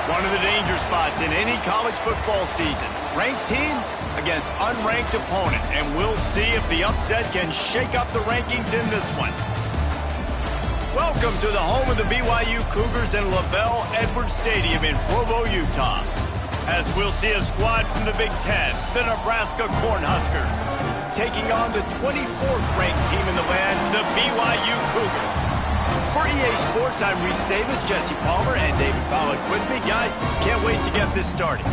One of the danger spots in any college football season. Ranked team against unranked opponent. And we'll see if the upset can shake up the rankings in this one. Welcome to the home of the BYU Cougars in Lavelle Edwards Stadium in Provo, Utah. As we'll see a squad from the Big Ten, the Nebraska Cornhuskers, taking on the 24th ranked team in the land, the BYU Cougars. For EA Sports, I'm Reese Davis, Jesse Palmer, and David Pollack with me. Guys, can't wait to get this started.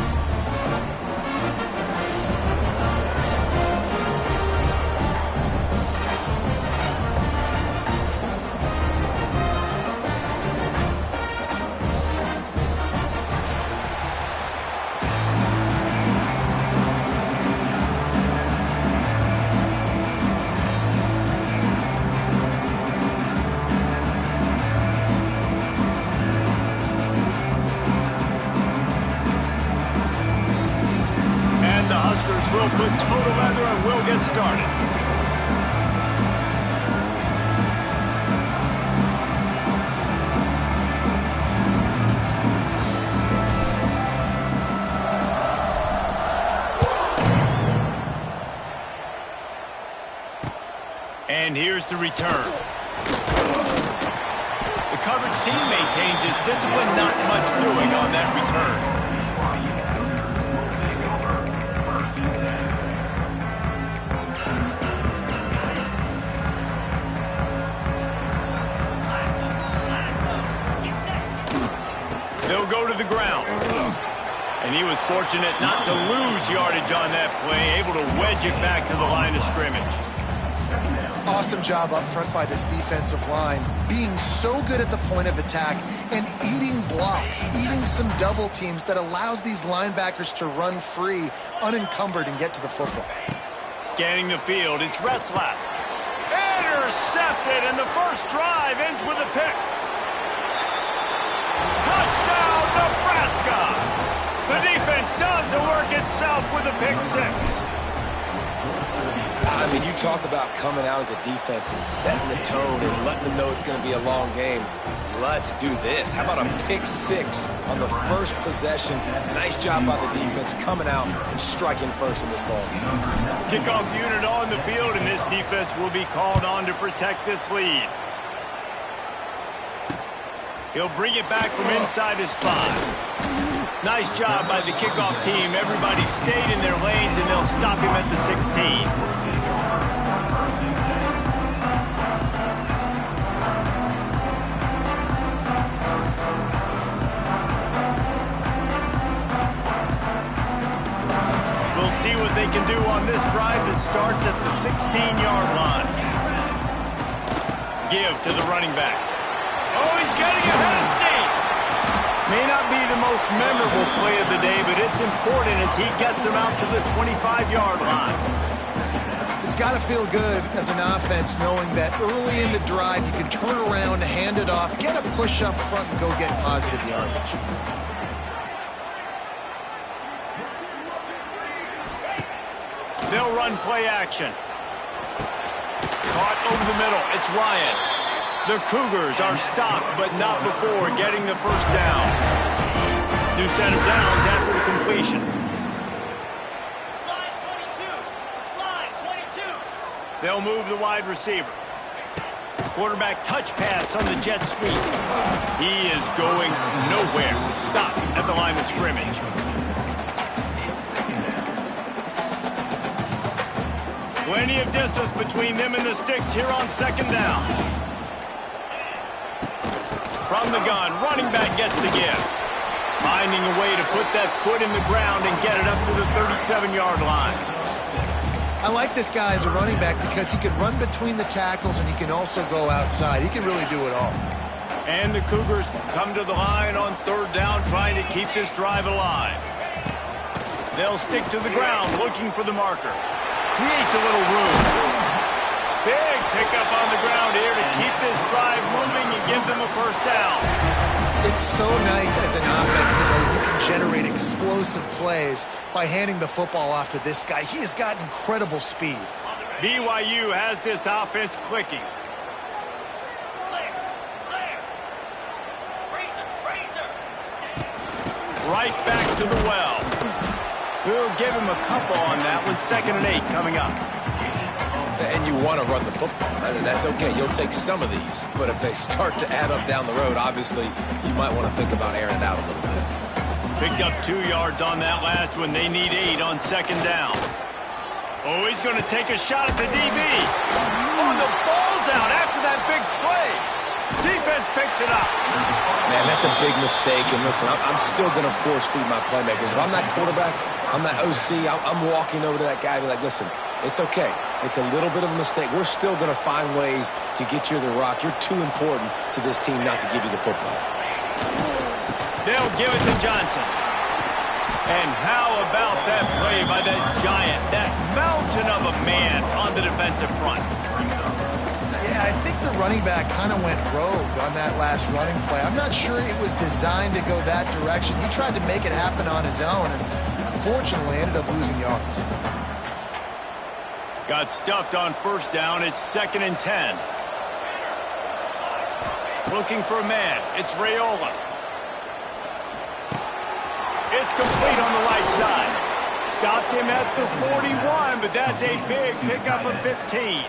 We'll put total leather and we'll get started. And here's the return. The coverage team maintains its discipline, not much doing on that return. They'll go to the ground. And he was fortunate not to lose yardage on that play, able to wedge it back to the line of scrimmage. Awesome job up front by this defensive line, being so good at the point of attack and eating blocks, eating some double teams that allows these linebackers to run free, unencumbered, and get to the football. Scanning the field, it's Retzlaff. Intercepted, and the first drive ends with a pick. Touchdown, Nebraska! The defense does the work itself with a pick six. I mean, you talk about coming out as a defense and setting the tone and letting them know it's going to be a long game. Let's do this. How about a pick six on the first possession? Nice job by the defense coming out and striking first in this ball game. Kickoff unit on the field, and this defense will be called on to protect this lead. He'll bring it back from inside his 5. Nice job by the kickoff team. Everybody stayed in their lanes, and they'll stop him at the 16. We'll see what they can do on this drive that starts at the 16-yard line. Give to the running back. Oh, he's getting ahead of steam. May not be the most memorable play of the day, but it's important as he gets him out to the 25-yard line. It's got to feel good as an offense knowing that early in the drive you can turn around, hand it off, get a push up front, and go get positive yardage. They'll run play action. Caught over the middle. It's Ryan. The Cougars are stopped, but not before getting the first down. New set of downs after the completion. Slide 22. Slide 22. They'll move the wide receiver. Quarterback touch pass on the jet sweep. He is going nowhere. Stop at the line of scrimmage. Plenty of distance between them and the sticks here on second down. From the gun, running back gets the give. Finding a way to put that foot in the ground and get it up to the 37-yard line. I like this guy as a running back because he can run between the tackles and he can also go outside. He can really do it all. And the Cougars come to the line on third down, trying to keep this drive alive. They'll stick to the ground, looking for the marker. Creates a little room. Big pickup on the ground here to keep this drive moving and give them a first down. It's so nice as an offense to know you can generate explosive plays by handing the football off to this guy. He has got incredible speed. BYU has this offense clicking. right back to the well. We'll give him a couple on that one. 2nd and 8 coming up. And you want to run the football. That's okay. You'll take some of these. But if they start to add up down the road, obviously, you might want to think about airing it out a little bit. Picked up 2 yards on that last one. They need 8 on 2nd down. Oh, he's going to take a shot at the DB. Oh, the ball's out after that big play. Defense picks it up. Man, that's a big mistake. And listen, I'm still going to force feed my playmakers. If I'm that quarterback, I'm that OC, I'm walking over to that guy and be like, listen, it's okay. It's a little bit of a mistake. We're still going to find ways to get you the rock. You're too important to this team not to give you the football. They'll give it to Johnson. And how about that play by that giant, that mountain of a man on the defensive front? Yeah, I think the running back kind of went rogue on that last running play. I'm not sure it was designed to go that direction. He tried to make it happen on his own, and unfortunately ended up losing yards. Got stuffed on 1st down. It's 2nd and 10. Looking for a man. It's Raiola. It's complete on the right side. Stopped him at the 41, but that's a big pickup of 15.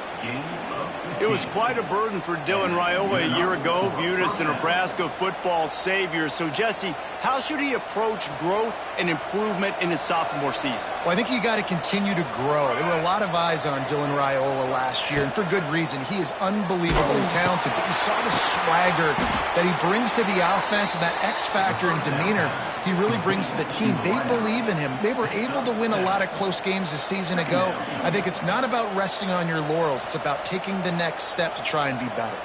It was quite a burden for Dylan Raiola a year ago, viewed as the Nebraska football savior. So, Jesse, how should he approach growth and improvement in his sophomore season? Well, I think you got to continue to grow. There were a lot of eyes on Dylan Raiola last year, and for good reason. He is unbelievably talented, but you saw the swagger that he brings to the offense and that X factor and demeanor he really brings to the team. They believe in him. They were able to win a lot of close games a season ago. I think it's not about resting on your laurels. It's about taking the next step to try and be better.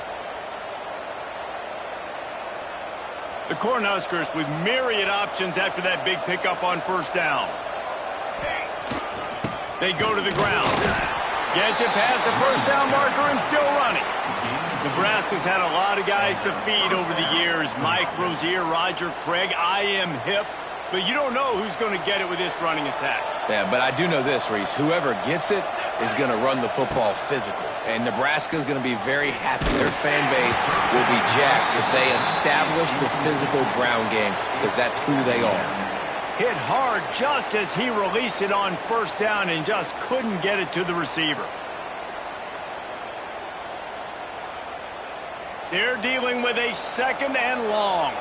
The Cornhuskers with myriad options after that big pickup on 1st down. They go to the ground. Gets it past the 1st down marker and still running. Nebraska's had a lot of guys to feed over the years. Mike Rozier, Roger Craig. I am hip. But you don't know who's going to get it with this running attack. Yeah, but I do know this, Reese. Whoever gets it is going to run the football physical. And Nebraska is going to be very happy. Their fan base will be jacked if they establish the physical ground game, because that's who they are. Hit hard just as he released it on 1st down and just couldn't get it to the receiver. They're dealing with a 2nd and long.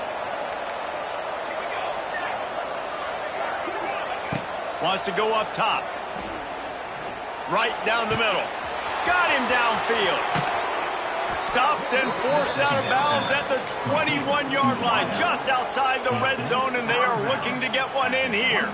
Wants to go up top. Right down the middle. Got him downfield. Stopped and forced out of bounds at the 21-yard line, just outside the red zone, and they are looking to get one in here.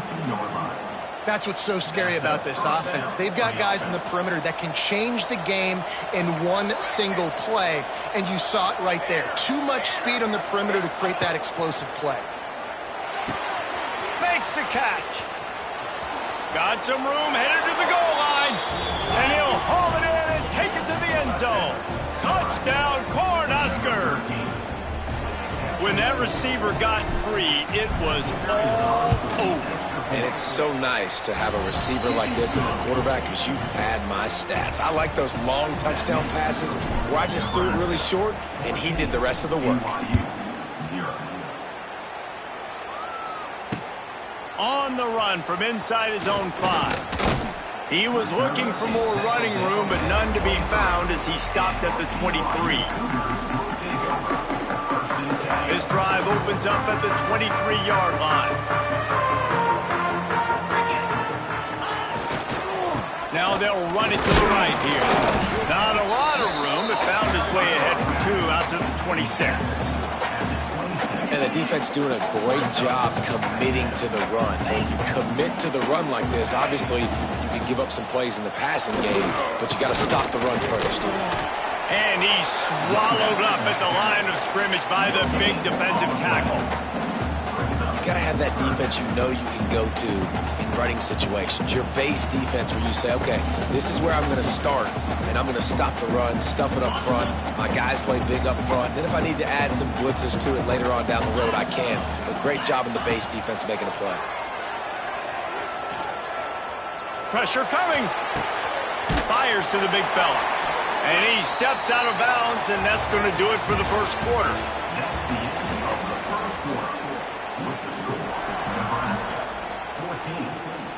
That's what's so scary about this offense. They've got guys in the perimeter that can change the game in one single play, and you saw it right there. Too much speed on the perimeter to create that explosive play. Makes the catch. Got some room, headed to the goal line, and he'll haul it in and take it to the end zone. Touchdown, Cornhuskers. When that receiver got free, it was all over. And it's so nice to have a receiver like this as a quarterback, because you pad my stats. I like those long touchdown passes where I just threw it really short, and he did the rest of the work. On the run from inside his own 5. He was looking for more running room, but none to be found as he stopped at the 23. This drive opens up at the 23-yard line. Now they'll run it to the right here. Not a lot of room, but found his way ahead for 2 out to the 26. And the defense doing a great job committing to the run. When you commit to the run like this, obviously you can give up some plays in the passing game, but you got to stop the run first. And he's swallowed up at the line of scrimmage by the big defensive tackle. You got to have that defense you know you can go to in running situations. Your base defense where you say, okay, this is where I'm going to start, and I'm going to stop the run, stuff it up front. My guys play big up front. Then if I need to add some blitzes to it later on down the road, I can. But great job in the base defense making a play. Pressure coming. Fires to the big fella. And he steps out of bounds, and that's going to do it for the first quarter.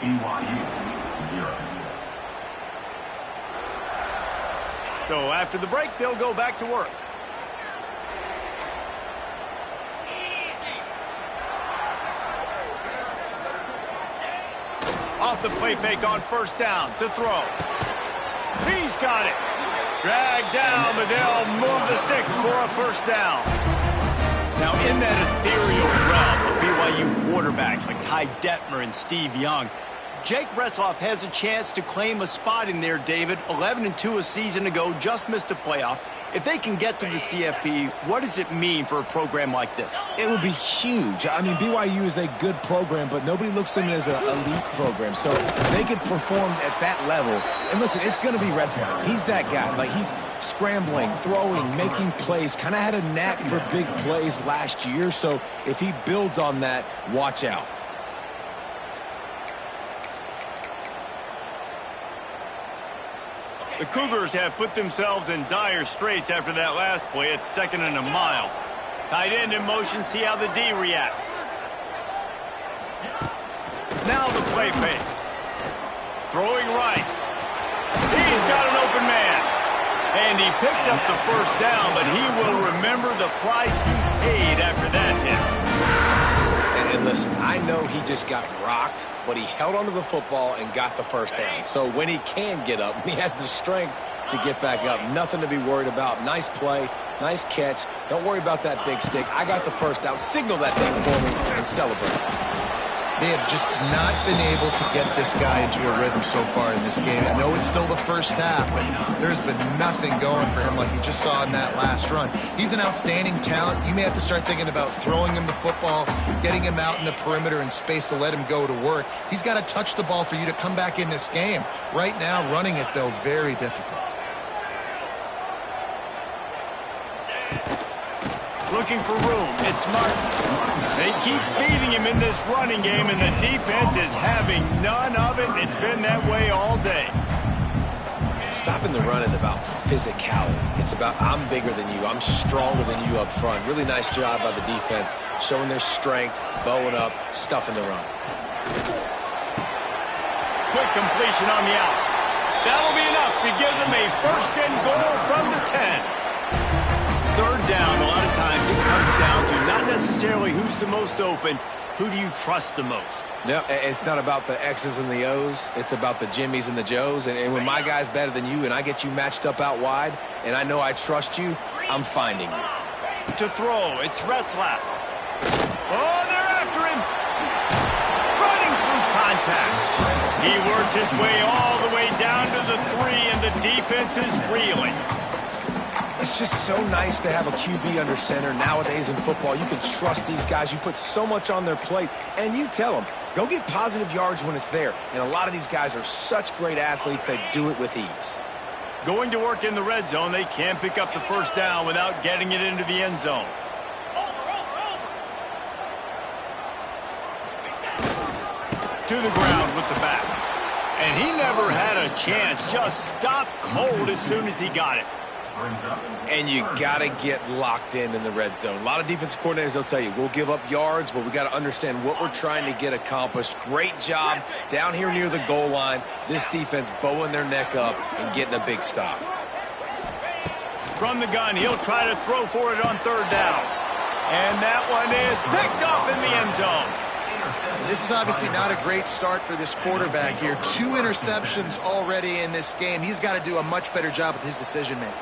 BYU 0. So after the break, they'll go back to work. Off the play fake on first down to throw. He's got it. Dragged down, but they'll move the sticks for a first down. Now, in that ethereal realm of BYU quarterbacks like Ty Detmer and Steve Young, Jake Retzloff has a chance to claim a spot in there, David. 11-2 a season ago, just missed a playoff. If they can get to the CFB, what does it mean for a program like this? It would be huge. I mean, BYU is a good program, but nobody looks at it as an elite program. So if they could perform at that level, and listen, it's going to be Retzloff. He's that guy. Like, he's scrambling, throwing, making plays, kind of had a knack for big plays last year. So if he builds on that, watch out. The Cougars have put themselves in dire straits after that last play. It's 2nd and a mile. Tight end in motion, see how the D reacts. Now the play fake. Throwing right. He's got an open man. And he picks up the first down, but he will remember the price he paid after that hit. And listen, I know he just got rocked, but he held onto the football and got the first down. So when he can get up, when he has the strength to get back up, nothing to be worried about. Nice play, nice catch. Don't worry about that big stick. I got the first down. Signal that thing for me and celebrate. They have just not been able to get this guy into a rhythm so far in this game. I know it's still the first half, but there's been nothing going for him like you just saw in that last run. He's an outstanding talent. You may have to start thinking about throwing him the football, getting him out in the perimeter in space to let him go to work. He's got to touch the ball for you to come back in this game. Right now, running it, though, very difficult. Looking for room. It's Martin. They keep feeding him in this running game, and the defense is having none of it. It's been that way all day. Stopping the run is about physicality. It's about I'm bigger than you. I'm stronger than you up front. Really nice job by the defense, showing their strength, bowing up, stuffing the run. Quick completion on the out. That'll be enough to give them a 1st and goal from the 10. 3rd down, a lot of times it comes down to not necessarily who's the most open, who do you trust the most? No, it's not about the X's and the O's. It's about the Jimmies and the Joes. And when my guy's better than you and I get you matched up out wide and I know I trust you, I'm finding you. To throw, it's Retzlaff. Oh, they're after him. Running through contact. He works his way all the way down to the 3, and the defense is reeling. It's just so nice to have a QB under center. Nowadays in football, you can trust these guys. You put so much on their plate, and you tell them, go get positive yards when it's there. And a lot of these guys are such great athletes, they do it with ease. Going to work in the red zone, they can't pick up the first down without getting it into the end zone. To the ground with the back. And he never had a chance, just stopped cold as soon as he got it. And you got to get locked in the red zone. A lot of defensive coordinators, they'll tell you, we'll give up yards, but we got to understand what we're trying to get accomplished. Great job down here near the goal line. This defense bowing their neck up and getting a big stop. From the gun, he'll try to throw for it on 3rd down. And that one is picked off in the end zone. This is obviously not a great start for this quarterback here. 2 interceptions already in this game. He's got to do a much better job with his decision-making.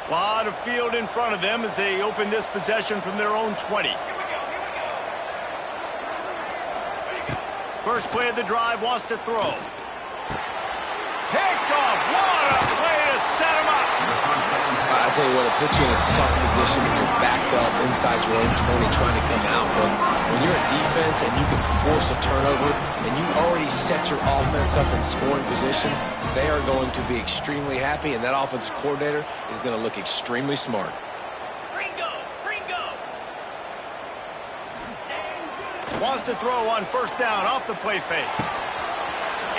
A lot of field in front of them as they open this possession from their own 20. First play of the drive, wants to throw. Picked off. What a play to set him up. I tell you what, it puts you in a tough position when you're backed up inside your own 20 trying to come out. But when you're a defense and you can force a turnover and you already set your offense up in scoring position, they are going to be extremely happy, and that offensive coordinator is going to look extremely smart. Gringo! Wants to throw on 1st down off the play fake.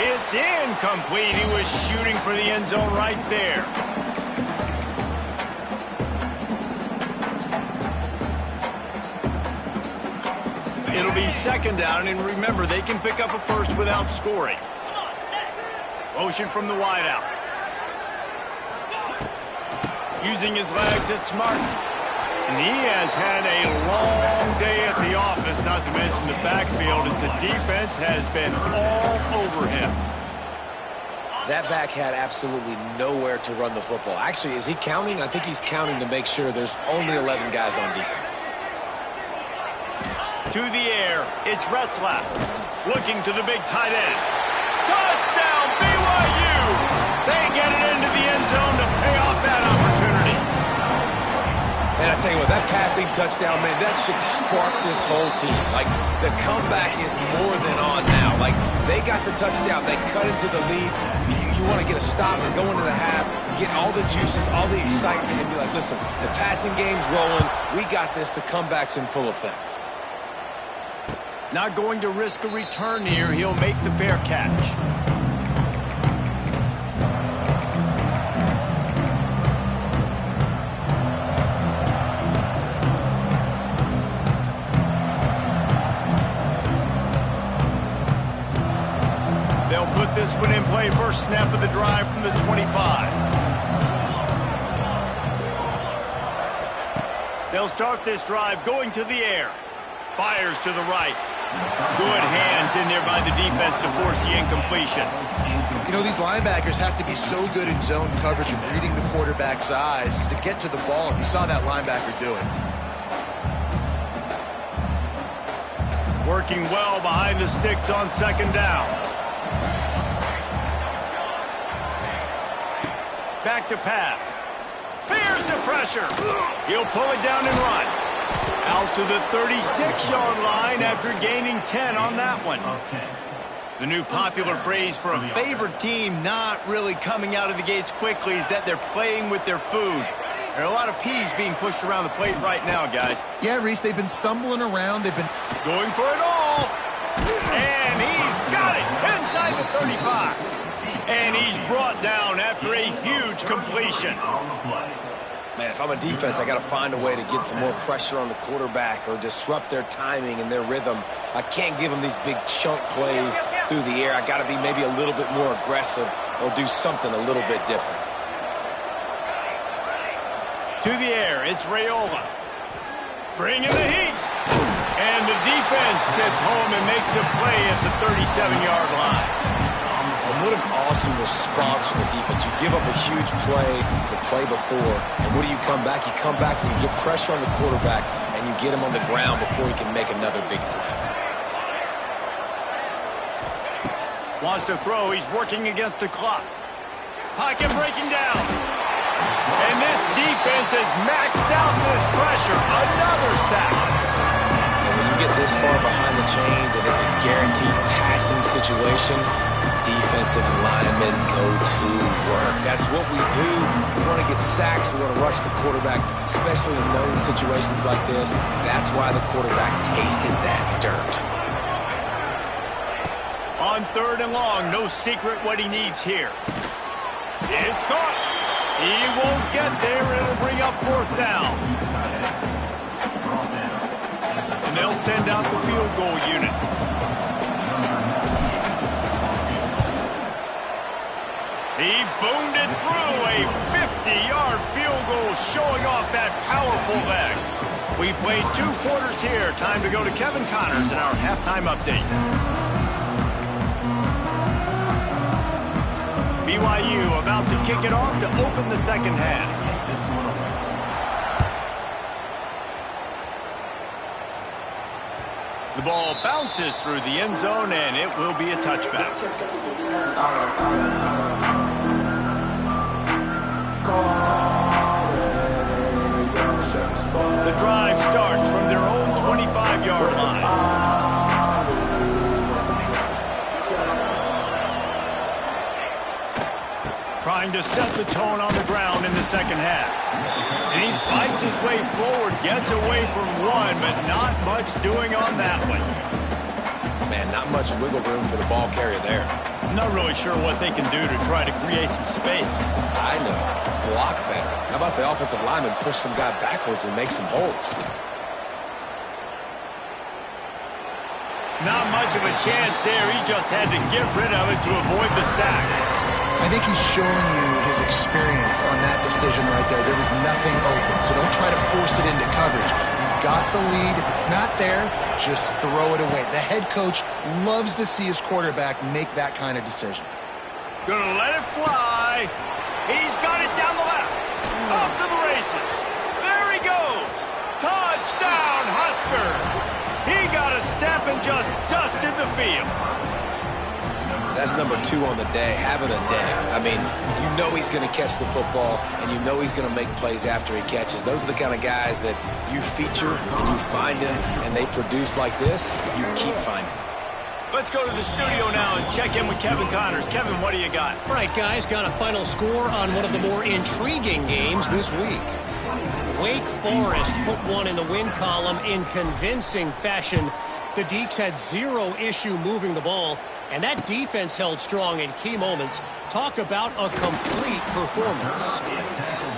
It's incomplete. He was shooting for the end zone right there. It'll be second down, and remember, they can pick up a first without scoring. Motion from the wideout. Using his legs, it's Martin. And he has had a long day at the office, not to mention the backfield, as the defense has been all over him. That back had absolutely nowhere to run the football. Actually, is he counting? I think he's counting to make sure there's only 11 guys on defense. To the air, it's Retzlaff. Looking to the big tight end. Touchdown, BYU! They get it into the end zone to pay off that opportunity. And I tell you what, that passing touchdown, man, that should spark this whole team. Like, the comeback is more than on now. Like, they got the touchdown. They cut into the lead. You want to get a stop and go into the half, get all the juices, all the excitement, and be like, listen, the passing game's rolling. We got this. The comeback's in full effect. Not going to risk a return here. He'll make the fair catch. They'll put this one in play. First snap of the drive from the 25. They'll start this drive going to the air. Fires to the right. Good hands in there by the defense to force the incompletion. You know, these linebackers have to be so good in zone coverage and reading the quarterback's eyes to get to the ball. And you saw that linebacker do it. Working well behind the sticks on second down. Back to pass. Here's the pressure. He'll pull it down and run. Out to the 36-yard line after gaining 10 on that one. The new popular phrase for a favored team not really coming out of the gates quickly is that they're playing with their food. There are a lot of peas being pushed around the plate right now, guys. Yeah, Reese, they've been stumbling around. They've been going for it all. And he's got it inside the 35. And he's brought down after a huge completion. Man, if I'm a defense, I got to find a way to get some more pressure on the quarterback or disrupt their timing and their rhythm. I can't give them these big chunk plays through the air. I got to be maybe a little bit more aggressive or do something a little bit different. To the air, it's Raiola. Bringing the heat. And the defense gets home and makes a play at the 37-yard line. And what an awesome response from the defense. You give up a huge play the play before, and what do you come back? You come back and you get pressure on the quarterback, and you get him on the ground before he can make another big play. Wants to throw. He's working against the clock. Pocket breaking down. And this defense has maxed out this pressure. Another sack. And when you get this far behind the chains and it's a guaranteed passing situation, defensive linemen go to work. That's what we do. We want to get sacks. We want to rush the quarterback, especially in known situations like this. That's why the quarterback tasted that dirt. On third and long, no secret what he needs here. It's caught. He won't get there. It'll bring up fourth down. And they'll send out the field goal unit. He boomed it through a 50-yard field goal, showing off that powerful leg. We played 2 quarters here. Time to go to Kevin Connors in our halftime update. BYU about to kick it off to open the second half. The ball bounces through the end zone, and it will be a touchback. The drive starts from their own 25-yard line. Trying to set the tone on the ground in the second half. And he fights his way forward, gets away from one, but not much doing on that one. Man, not much wiggle room for the ball carrier there. I'm not really sure what they can do to try to create some space. I know. Block better. How about the offensive lineman push some guy backwards and make some holes? Not much of a chance there. He just had to get rid of it to avoid the sack. I think he's showing you his experience on that decision right there. There was nothing open, so don't try to force it into coverage. You've got the lead. If it's not there, just throw it away. The head coach loves to see his quarterback make that kind of decision. Gonna let it fly. He's got it down the left. Off to the races. There he goes. Touchdown, Huskers. He got a step and just dusted the field. That's number 2 on the day, having a day. I mean, you know he's going to catch the football, and you know he's going to make plays after he catches. Those are the kind of guys that you feature and you find him, and they produce like this, you keep finding them. Let's go to the studio now and check in with Kevin Connors. Kevin, what do you got? All right, guys, got a final score on one of the more intriguing games this week. Wake Forest put one in the win column in convincing fashion. The Deacs had zero issue moving the ball, and that defense held strong in key moments. Talk about a complete performance.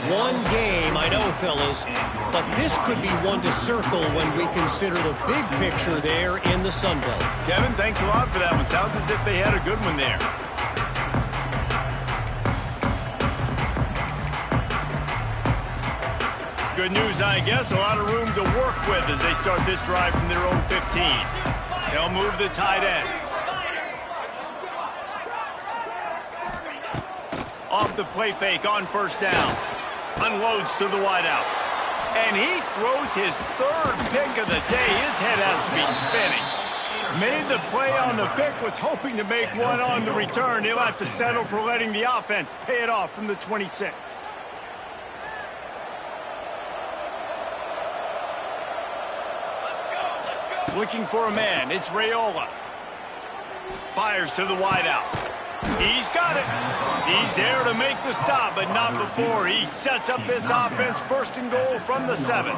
One game, I know, fellas, but this could be one to circle when we consider the big picture there in the Sun Belt. Kevin, thanks a lot for that one. Sounds as if they had a good one there. Good news, I guess. A lot of room to work with as they start this drive from their own 15. They'll move the tight end. Off the play fake on first down. Unloads to the wideout. And he throws his 3rd pick of the day. His head has to be spinning. Made the play on the pick, was hoping to make one on the return. He'll have to settle for letting the offense pay it off from the 26. Looking for a man. It's Raiola. Fires to the wideout. He's got it. He's there to make the stop, but not before. He sets up this offense 1st and goal from the 7.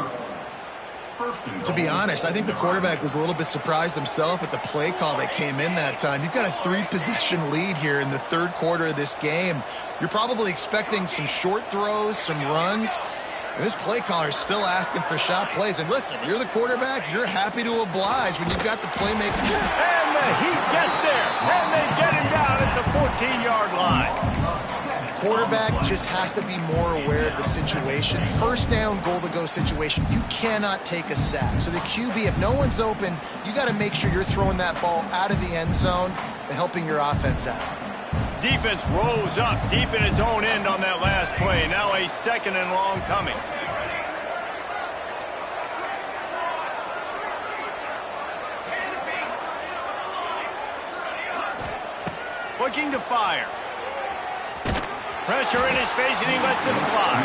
To be honest, I think the quarterback was a little bit surprised himself with the play call that came in that time. You've got a 3-possession lead here in the 3rd quarter of this game. You're probably expecting some short throws, some runs. And this play caller is still asking for shot plays. And listen, you're the quarterback. You're happy to oblige when you've got the playmaker. And the Heat gets there. And they get him down at the 14-yard line. Quarterback just has to be more aware of the situation. 1st down, goal-to-go situation. You cannot take a sack. So the QB, if no one's open, you got to make sure you're throwing that ball out of the end zone and helping your offense out. Defense rose up deep in its own end on that last play. Now a 2nd and long coming. Looking to fire. Pressure in his face, and he lets it fly.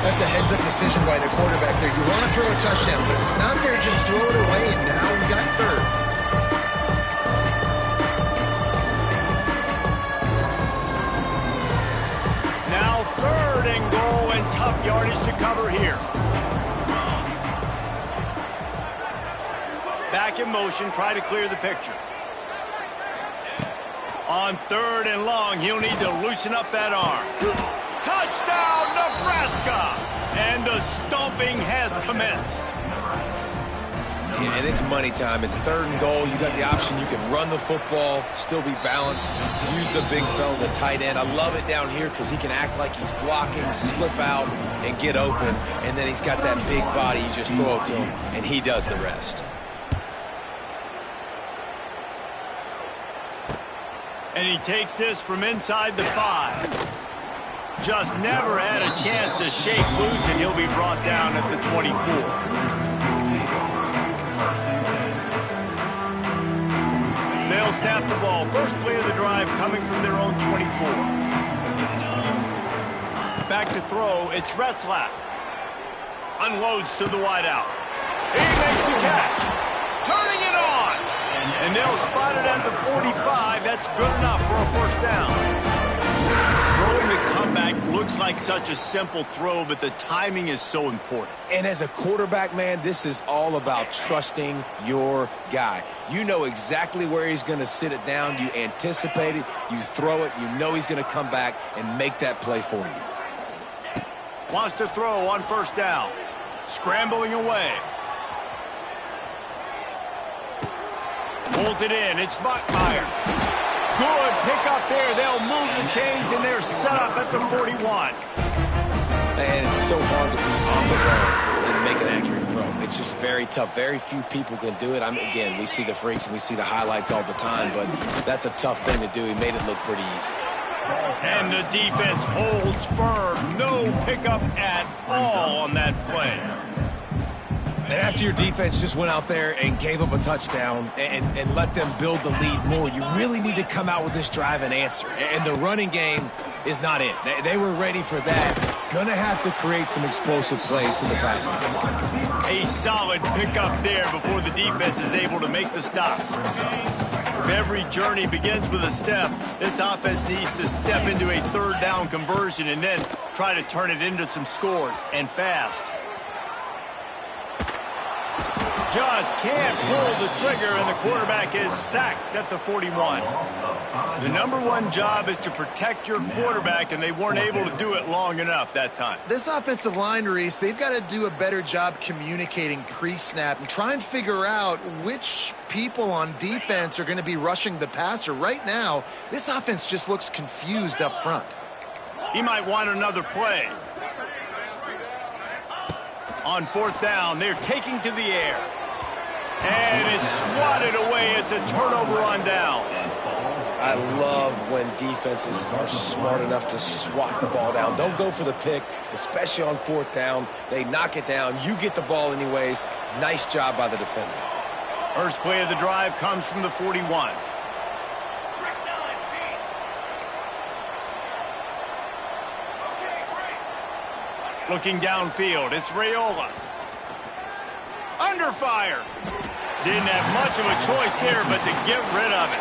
That's a heads-up decision by the quarterback there. You want to throw a touchdown, but if it's not there, just throw it away, and now we got 3rd. Now 3rd and goal, and tough yardage to cover here. Back in motion, try to clear the picture. On 3rd and long, he'll need to loosen up that arm. Touchdown, Nebraska! And the stomping has commenced. Yeah, and it's money time. It's 3rd and goal. You got the option. You can run the football, still be balanced, use the big fella, the tight end. I love it down here because he can act like he's blocking, slip out, and get open. And then he's got that big body. You just throw it to him, and he does the rest. And he takes this from inside the 5. Just never had a chance to shake loose, and he'll be brought down at the 24. They'll snap the ball. First play of the drive coming from their own 24. Back to throw. It's Retzlaff. Unloads to the wideout. He makes a catch. Turning it on. And they'll spot it at the 45. That's good enough for a 1st down. Throwing the comeback looks like such a simple throw, but the timing is so important. And as a quarterback, man, this is all about trusting your guy. You know exactly where he's going to sit it down. You anticipate it. You throw it. You know he's going to come back and make that play for you. Wants to throw on 1st down. Scrambling away. Pulls it in. It's Buckmeyer. Good pickup there. They'll move the chains, and they're set up at the 41. And it's so hard to be on the run and make an accurate throw. It's just very tough. Very few people can do it. Again, we see the freaks and we see the highlights all the time, but that's a tough thing to do. He made it look pretty easy. And the defense holds firm. No pickup at all on that play. And after your defense just went out there and gave up a touchdown and let them build the lead more, you really need to come out with this drive and answer. And the running game is not it. They were ready for that. Gonna have to create some explosive plays to the passing game. A solid pickup there before the defense is able to make the stop. If every journey begins with a step, this offense needs to step into a third down conversion and then try to turn it into some scores, and fast. Just can't pull the trigger, and the quarterback is sacked at the 41. The number one job is to protect your quarterback, and they weren't able to do it long enough that time. This offensive line, Reese, they've got to do a better job communicating pre-snap and try and figure out which people on defense are going to be rushing the passer. Right now, this offense just looks confused up front. He might want another play. On fourth down, they're taking to the air. And it's swatted away. It's a turnover on downs. I love when defenses are smart enough to swat the ball down. Don't go for the pick, especially on fourth down. They knock it down. You get the ball anyways. Nice job by the defender. First play of the drive comes from the 41. Looking downfield, it's Raiola. Under fire. Didn't have much of a choice there, but to get rid of it.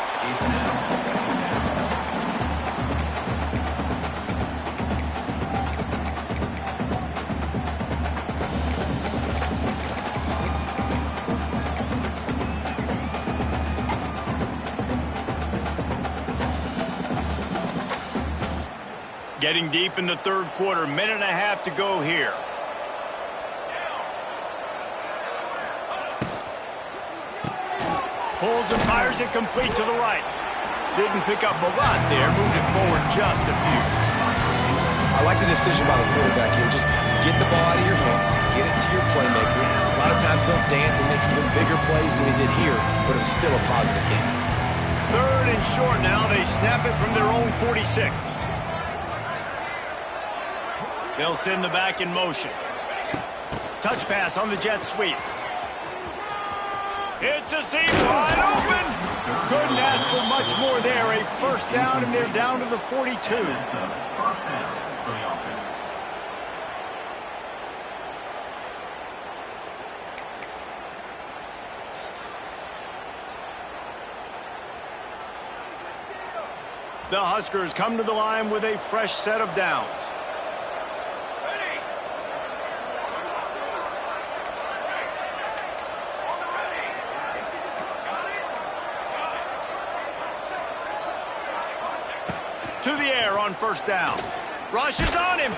Getting deep in the third quarter, minute and a half to go here. Pulls and fires it complete to the right. Didn't pick up a lot there, moved it forward just a few. I like the decision by the quarterback here. Just get the ball out of your hands, get it to your playmaker. A lot of times he'll dance and make even bigger plays than he did here, but it was still a positive game. Third and short now. They snap it from their own 46. They'll send the back in motion. Touch pass on the jet sweep. It's a seam wide open. Couldn't ask for much more there. A first down, and they're down to the 42. The Huskers come to the line with a fresh set of downs. To the air on first down. Rushes on him.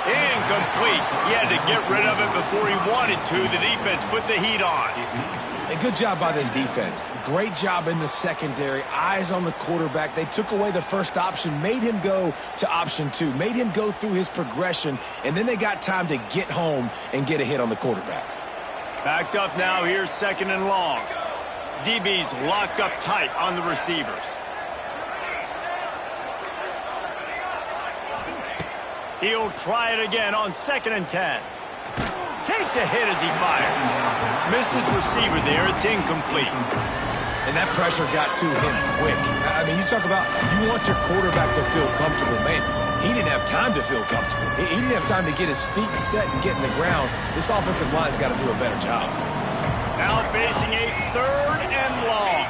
Incomplete. He had to get rid of it before he wanted to. The defense put the heat on. And good job by this defense. Great job in the secondary. Eyes on the quarterback. They took away the first option, made him go to option two, made him go through his progression, and then they got time to get home and get a hit on the quarterback. Backed up now. Here's second and long. DB's locked up tight on the receivers. He'll try it again on second and 10. Takes a hit as he fires. Missed his receiver there. It's incomplete. And that pressure got to him quick. I mean, you talk about you want your quarterback to feel comfortable. Man, he didn't have time to feel comfortable. He didn't have time to get his feet set and get in the ground. This offensive line's got to do a better job. Now facing a third and long.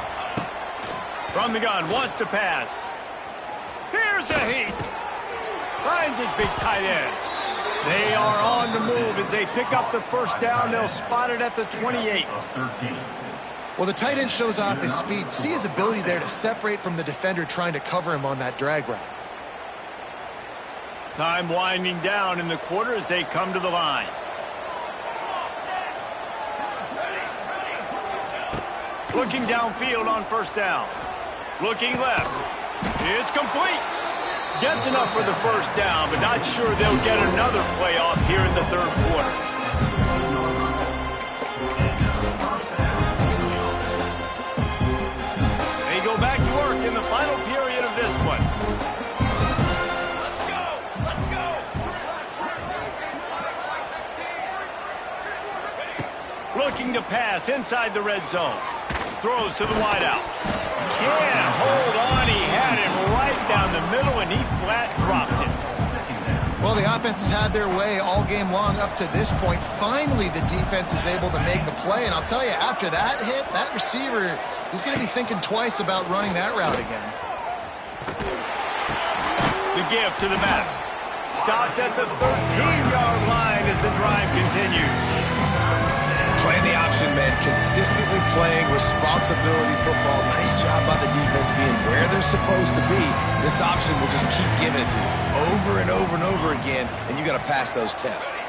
From the gun, wants to pass. Here's a heat. Finds his big tight end. They are on the move as they pick up the first down. They'll spot it at the 28. Well, the tight end shows off his speed. See his ability there to separate from the defender trying to cover him on that drag route. Time winding down in the quarter as they come to the line. Looking downfield on first down. Looking left. It's complete. Gets enough for the first down, but not sure they'll get another play off here in the third quarter. They go back to work in the final period of this one. Let's go! Looking to pass inside the red zone. Throws to the wideout. Can't hold on. He had it right down the middle, and he flat dropped it. Well, the offense has had their way all game long up to this point. Finally, the defense is able to make a play. And I'll tell you, after that hit, that receiver is going to be thinking twice about running that route again. The give to the back. Stopped at the 13-yard line as the drive continues. Playing the option, man. Consistently playing responsibility football. Nice job by the defense being where they're supposed to be. This option will just keep giving it to you over and over and over again, and you got to pass those tests.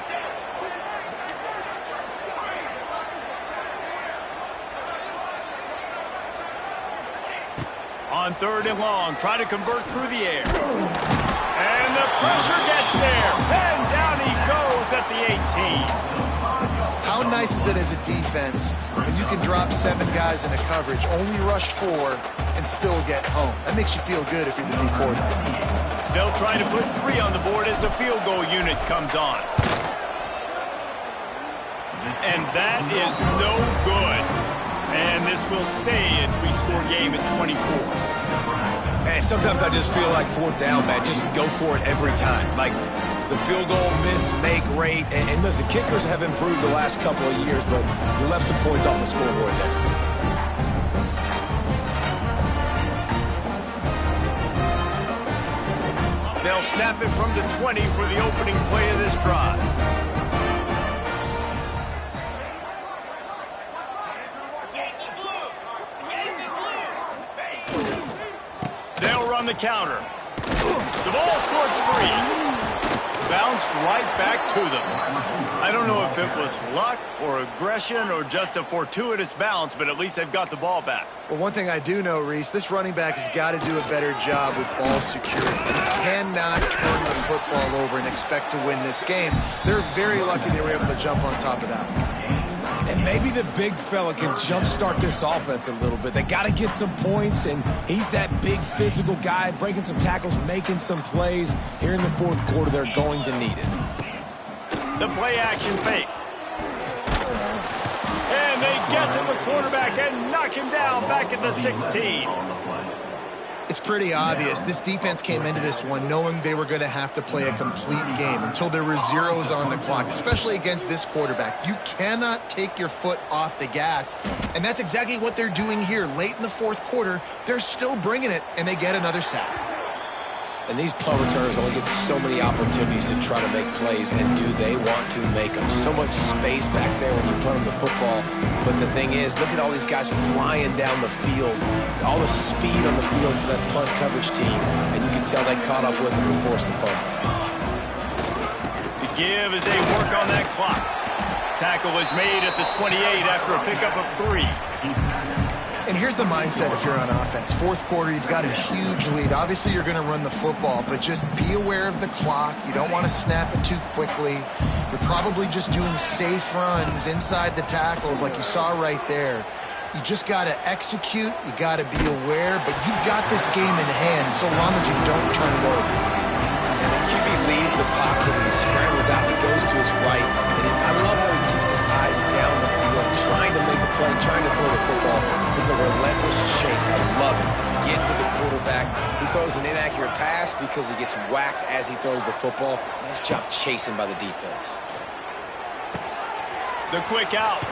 On third and long, try to convert through the air. And the pressure gets there. And down he goes at the 18. How nice is it as a defense when you can drop 7 guys into coverage, only rush 4, and still get home? That makes you feel good if you're the D coordinator. They'll try to put 3 on the board as the field goal unit comes on. And that is no good. And this will stay a 3-score game at 24. Man, sometimes I just feel like fourth down, man. Just go for it every time. Like, the field goal miss, make rate. And listen, kickers have improved the last couple of years, but you left some points off the scoreboard there. They'll snap it from the 20 for the opening play of this drive. They'll run the counter. The ball squirts free. Bounced right back to them. I don't know if it was luck or aggression or just a fortuitous bounce, but at least they've got the ball back. Well, one thing I do know, Reese, this running back has got to do a better job with ball security. He cannot turn the football over and expect to win this game. They're very lucky they were able to jump on top of that. And maybe the big fella can jumpstart this offense a little bit. They got to get some points, and he's that big physical guy, breaking some tackles, making some plays. Here in the fourth quarter, they're going to need it. The play action fake. And they get to the quarterback and knock him down back at the 16. It's pretty obvious. This defense came into this one knowing they were going to have to play a complete game until there were zeros on the clock, especially against this quarterback. You cannot take your foot off the gas, and that's exactly what they're doing here. Late in the fourth quarter, they're still bringing it, and they get another sack. And these punt returners only get so many opportunities to try to make plays, and do they want to make them? So much space back there when you punt them the football. But the thing is, look at all these guys flying down the field, all the speed on the field for that punt coverage team, and you can tell they caught up with them and forced the fumble. The give as they work on that clock. Tackle is made at the 28 after a pickup of 3. And here's the mindset if you're on offense. Fourth quarter, you've got a huge lead. Obviously, you're going to run the football, but just be aware of the clock. You don't want to snap it too quickly. You're probably just doing safe runs inside the tackles like you saw right there. You just got to execute. You got to be aware, but you've got this game in hand so long as you don't turn it over. And the QB leaves the pocket and he scrambles out. He goes to his right. And I love how he keeps his eyes down the field, trying to make a play, trying to throw the football with a relentless chase. I love it. Get to the quarterback. He throws an inaccurate pass because he gets whacked as he throws the football. Nice job chasing by the defense. The quick out.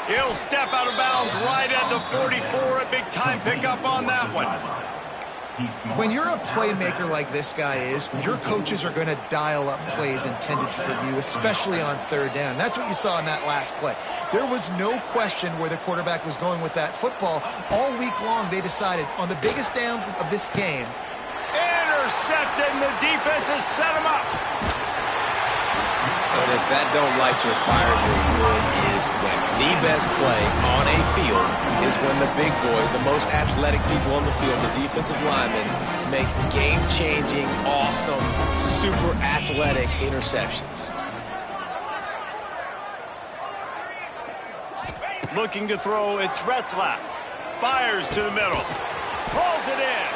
He'll step out of bounds right at the 44. A big-time pickup on that one. When you're a playmaker like this guy is, your coaches are going to dial up plays intended for you, especially on third down. That's what you saw in that last play. There was no question where the quarterback was going with that football. All week long, they decided on the biggest downs of this game. Intercepted, and the defense has set him up. And if that don't light your fire, your wood is wet. The best play on a field is when the big boy, the most athletic people on the field, the defensive linemen, make game-changing, awesome, super athletic interceptions. Looking to throw, it's Retzlaff. Fires to the middle. Pulls it in.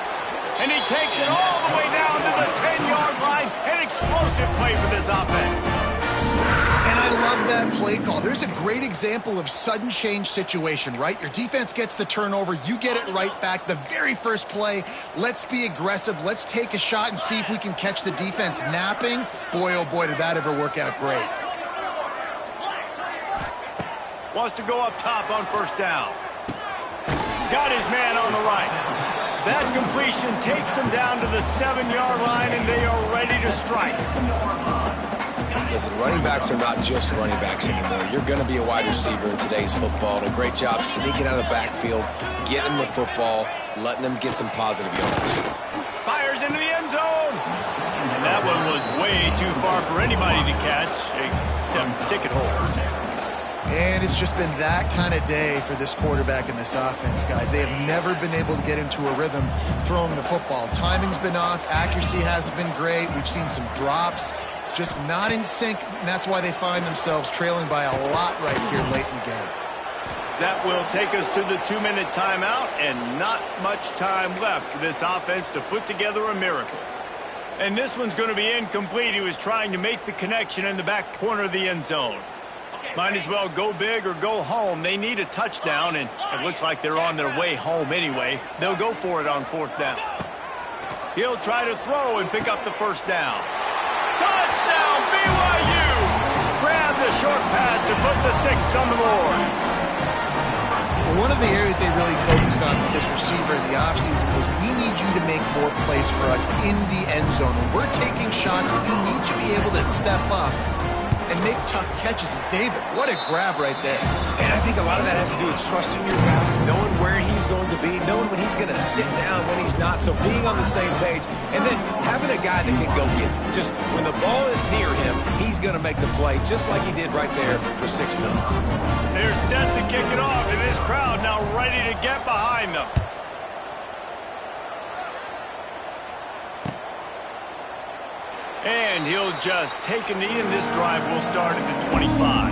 And he takes it all the way down to the 10-yard line. An explosive play for this offense. And I love that play call. There's a great example of sudden change situation, right? Your defense gets the turnover. You get it right back. The very first play, let's be aggressive. Let's take a shot and see if we can catch the defense napping. Boy, oh boy, did that ever work out great. Wants to go up top on first down. Got his man on the right. That completion takes them down to the 7-yard line, and they are ready to strike. Listen, running backs are not just running backs anymore. You're going to be a wide receiver in today's football. And a great job sneaking out of the backfield, getting the football, letting them get some positive yards. Fires into the end zone. And that one was way too far for anybody to catch, except ticket holders. And it's just been that kind of day for this quarterback and this offense, guys. They have never been able to get into a rhythm throwing the football. Timing's been off. Accuracy hasn't been great. We've seen some drops. Just not in sync, and that's why they find themselves trailing by a lot right here late in the game. That will take us to the 2-minute timeout, and not much time left for this offense to put together a miracle. And this one's going to be incomplete. He was trying to make the connection in the back corner of the end zone. Might as well go big or go home. They need a touchdown, and it looks like they're on their way home anyway. They'll go for it on fourth down. He'll try to throw and pick up the first down. Touchdown, BYU! Grab the short pass to put the 6 on the board. Well, one of the areas they really focused on with this receiver in the offseason was we need you to make more plays for us in the end zone. When we're taking shots, we need you to be able to step up and make tough catches. And David, what a grab right there. And I think a lot of that has to do with trusting your guy, knowing where he's going to be, knowing when he's going to sit down, when he's not. So being on the same page, and then having a guy that can go get it. Just when the ball is near him, he's going to make the play, just like he did right there for 6 points. They're set to kick it off, and this crowd now ready to get behind them. And he'll just take a knee, and this drive will start at the 25.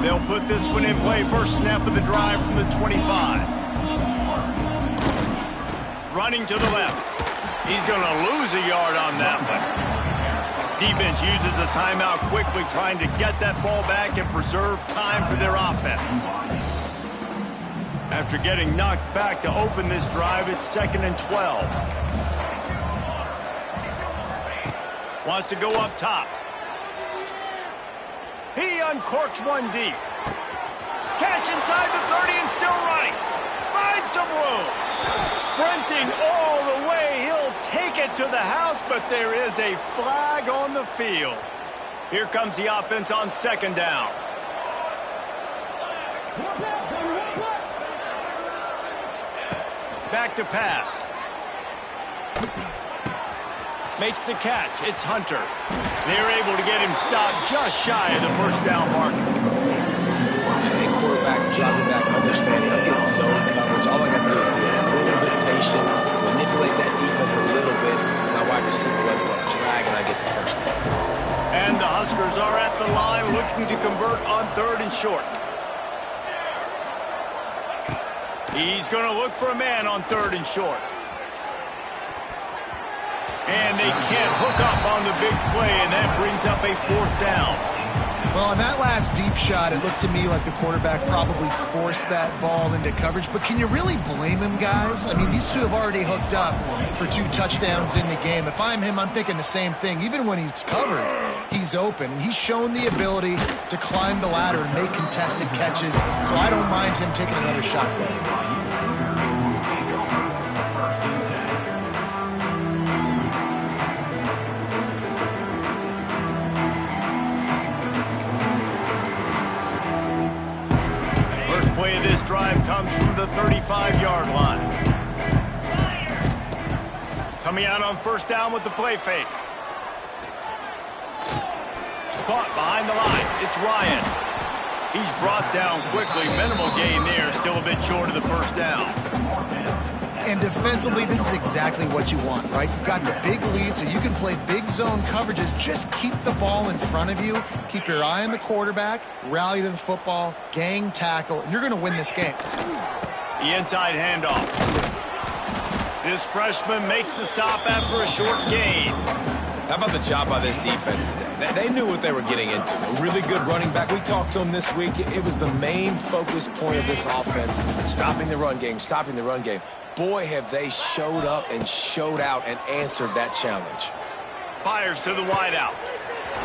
They'll put this one in play. First snap of the drive from the 25. Running to the left. He's going to lose a yard on that one. Defense uses a timeout quickly, trying to get that ball back and preserve time for their offense. After getting knocked back to open this drive, it's 2nd and 12. Wants to go up top. He uncorks one deep. Catch inside the 30 and still running. Finds some room. Sprinting all the way. He'll take it to the house, but there is a flag on the field. Here comes the offense on 2nd down. Back to pass. Makes the catch. It's Hunter. They're able to get him stopped just shy of the first down marker. And quarterback dropping back, understanding I'm getting zone coverage. All I got to do is be a little bit patient, manipulate that defense a little bit. My wide receiver lets that drag, and I get the first down. And the Huskers are at the line looking to convert on 3rd and short. He's going to look for a man on 3rd and short. And they can't hook up on the big play, and that brings up a 4th down. Well, on that last deep shot, it looked to me like the quarterback probably forced that ball into coverage. But can you really blame him, guys? I mean, these two have already hooked up for 2 touchdowns in the game. If I'm him, I'm thinking the same thing. Even when he's covered, he's open. And he's shown the ability to climb the ladder and make contested catches. So I don't mind him taking another shot there. takeaway of this drive comes from the 35-yard line. Coming out on first down with the play fake. Caught behind the line. It's Ryan. He's brought down quickly. Minimal gain there. Still a bit short of the first down. And defensively, this is exactly what you want, right? You've got the big lead, so you can play big zone coverages. Just keep the ball in front of you. Keep your eye on the quarterback. Rally to the football. Gang tackle. And you're going to win this game. The inside handoff. This freshman makes the stop after a short gain. How about the job by this defense today? They knew what they were getting into. A really good running back. We talked to him this week. It was the main focus point of this offense. Stopping the run game, stopping the run game. Boy, have they showed up and showed out and answered that challenge. Fires to the wideout.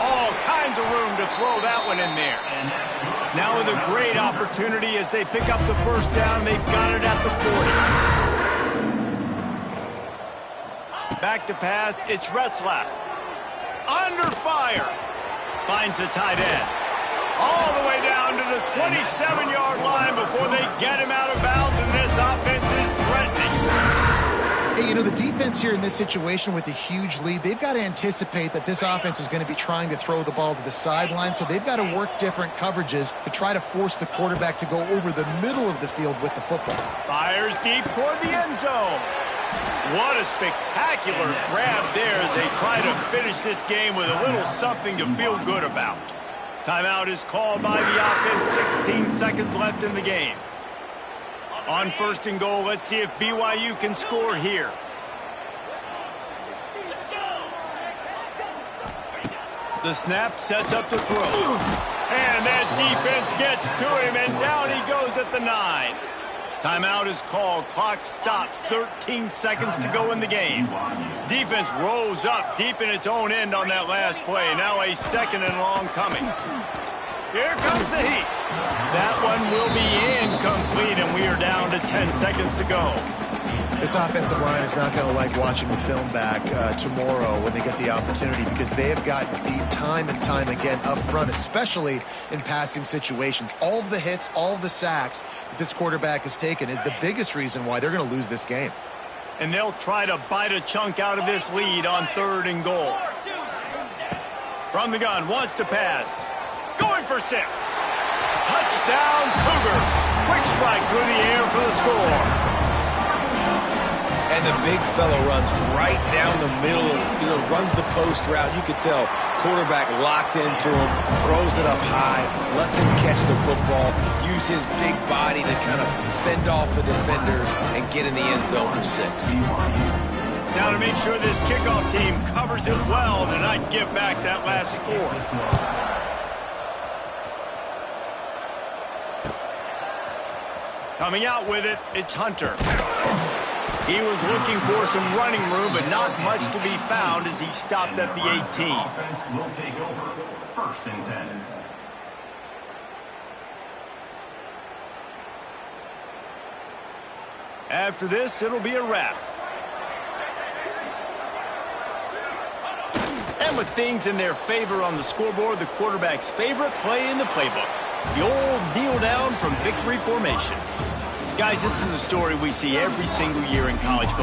All kinds of room to throw that one in there. Now with a great opportunity as they pick up the first down. They've got it at the 40. Back to pass. It's Retzlaff. Under fire. Finds the tight end. All the way down to the 27-yard line before they get him out of bounds, and this offense is threatening. Hey, you know, the defense here in this situation with a huge lead, they've got to anticipate that this offense is going to be trying to throw the ball to the sideline, so they've got to work different coverages to try to force the quarterback to go over the middle of the field with the football. Fires deep toward the end zone. What a spectacular grab there as they try to finish this game with a little something to feel good about. Timeout is called by the offense. 16 seconds left in the game. On first and goal, let's see if BYU can score here. The snap sets up the throw. And that defense gets to him, and down he goes at the 9. Timeout is called. Clock stops. 13 seconds to go in the game. Defense rose up deep in its own end on that last play. Now a second and long coming. Here comes the heat. That one will be incomplete, and we are down to 10 seconds to go. This offensive line is not going to like watching the film back tomorrow when they get the opportunity, because they have gotten beat time and time again up front, especially in passing situations. All of the hits, all of the sacks that this quarterback has taken is the biggest reason why they're going to lose this game. And they'll try to bite a chunk out of this lead on third and goal. From the gun, wants to pass. Going for 6. Touchdown, Cougars. Quick strike through the air for the score. And the big fellow runs right down the middle of the field, runs the post route. You could tell quarterback locked into him, throws it up high, lets him catch the football, use his big body to kind of fend off the defenders and get in the end zone for 6. Now to make sure this kickoff team covers it well to not give back that last score. Coming out with it, it's Hunter. He was looking for some running room, but not much to be found as he stopped at the 18. Offense will take over. First and 10. After this, it'll be a wrap. And with things in their favor on the scoreboard, the quarterback's favorite play in the playbook. The old kneel down from victory formation. Guys, this is a story we see every single year in college football.